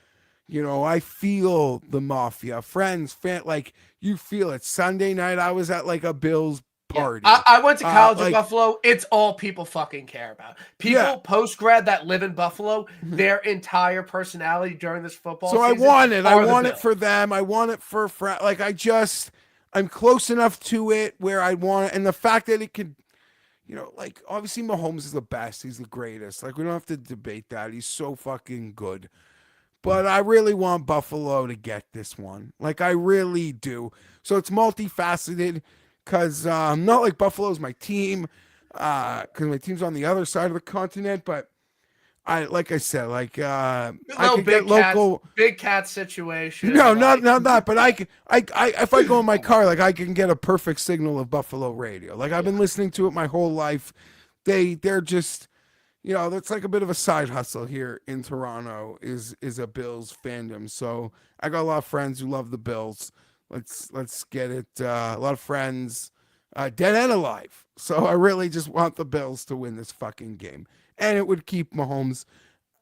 I feel the mafia. Friends, like, you feel it. Sunday night, I was at like a Bills party. I went to college in Buffalo. It's all people fucking care about. People post-grad that live in Buffalo, their entire personality during this football season. So I want it. I want it for them. I want it for like, I'm close enough to it where I want it. And the fact that it could, like, obviously Mahomes is the best. He's the greatest. Like, we don't have to debate that. He's so fucking good. But I really want Buffalo to get this one. Like, I really do. So it's multifaceted, because not like Buffalo's my team, because my team's on the other side of the continent, but I could get local big cat situation. No, not that. But I if I go in my car, like, I can get a perfect signal of Buffalo radio. Like, I've been listening to it my whole life. They're just, that's like a bit of a side hustle here in Toronto. Is a Bills fandom. So I got a lot of friends who love the Bills. Let's get it. A lot of friends, dead and alive. So I really just want the Bills to win this fucking game. And it would keep Mahomes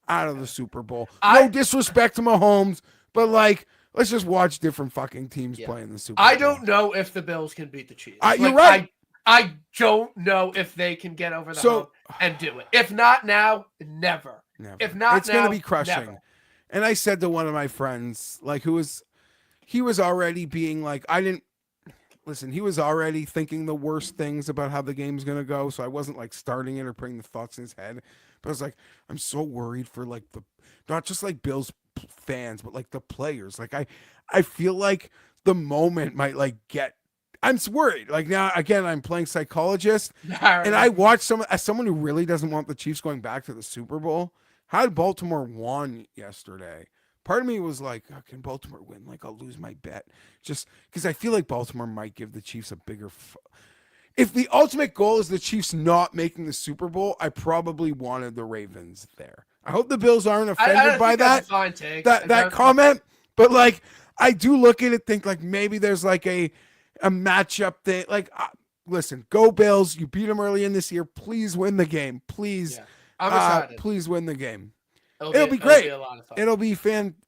out of the Super Bowl. No disrespect to Mahomes, but like, let's just watch different fucking teams play in the Super Bowl. I don't know if the Bills can beat the Chiefs. You're right. I don't know if they can get over the hump and do it. If not now, never. If not, it's going to be crushing. Never. And I said to one of my friends, like, he was already being like, he was already thinking the worst things about how the game's going to go. So I wasn't like starting it or putting the thoughts in his head. But I was like, I'm so worried for like not just like Bills fans, but like the players. Like, I feel like the moment might like I'm worried. Like, now, again, I'm playing psychologist. And I watched as someone who really doesn't want the Chiefs going back to the Super Bowl. How did Baltimore won yesterday? Part of me was like, oh, can Baltimore win? Like, I'll lose my bet. Just because I feel like Baltimore might give the Chiefs a bigger... If the ultimate goal is the Chiefs not making the Super Bowl, I probably wanted the Ravens there. I hope the Bills aren't offended by that comment. But, like, I do look at it, think, like, maybe there's, like, a matchup thing. Like, listen, go Bills. You beat them early in this year. Please win the game. Please. I'm excited. Please win the game. It'll be great. It'll be a lot of fun.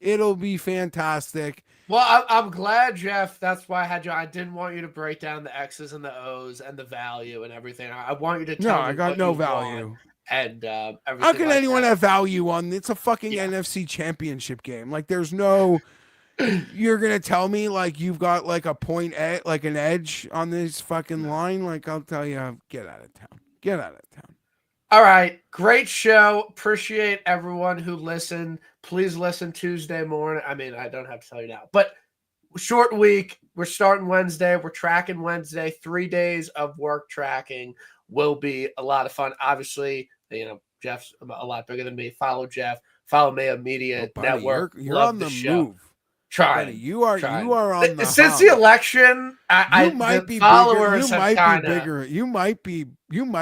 It'll be fantastic. Well, I'm glad, Jeff. That's why I had you. I didn't want you to break down the X's and the O's and the value and everything. I want you to tell me. I got no value. And everything. How can anyone have value on? It's a fucking NFC Championship game. Like, there's no. You're gonna tell me like you've got like a point like an edge on this fucking line? Like, I'll tell you, get out of town. Get out of town. All right. Great show. Appreciate everyone who listened. Please listen Tuesday morning. I mean, I don't have to tell you now, but short week. We're starting Wednesday. We're tracking Wednesday. 3 days of work tracking will be a lot of fun. Obviously, Jeff's a lot bigger than me. Follow Jeff. Follow Maya Media Network. You're on the move. Trying. You are on the since the election. You might be followers bigger. You might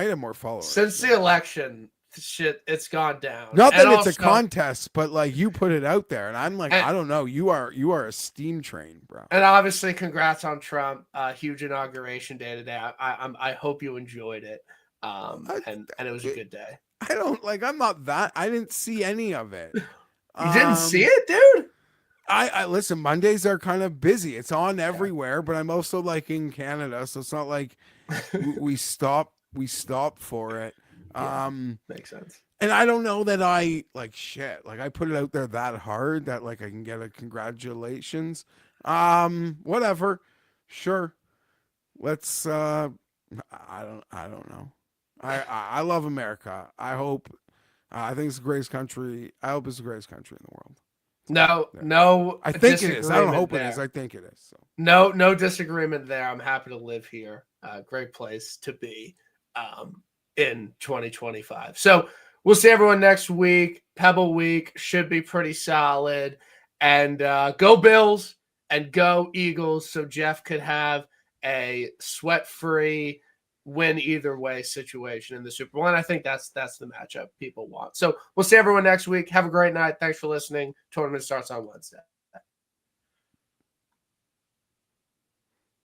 have more followers. Since the election, shit, it's gone down. Not that it's a contest, but like you put it out there, and I'm like, I don't know. You are a steam train, bro. And obviously, congrats on Trump. Huge inauguration day today. I hope you enjoyed it. And it was a good day. I'm not that. I didn't see any of it. You didn't see it, dude? I listen, Mondays are kind of busy. It's on everywhere, but I'm also like in Canada, so it's not like we stop for it. Makes sense. And I don't know that I I put it out there that hard that like I can get a congratulations. Whatever. Sure. Let's I don't know. I love America. I hope I think it's the greatest country. I hope it's the greatest country in the world. No. I think it is. I don't hope it is. I think it is. So. No disagreement there. I'm happy to live here. Great place to be in 2025. So we'll see everyone next week. Pebble Week should be pretty solid. And go Bills and go Eagles so Jeff could have a sweat-free win either way situation in the Super Bowl. And I think that's the matchup people want. So we'll see everyone next week. Have a great night. Thanks for listening. Tournament starts on Wednesday.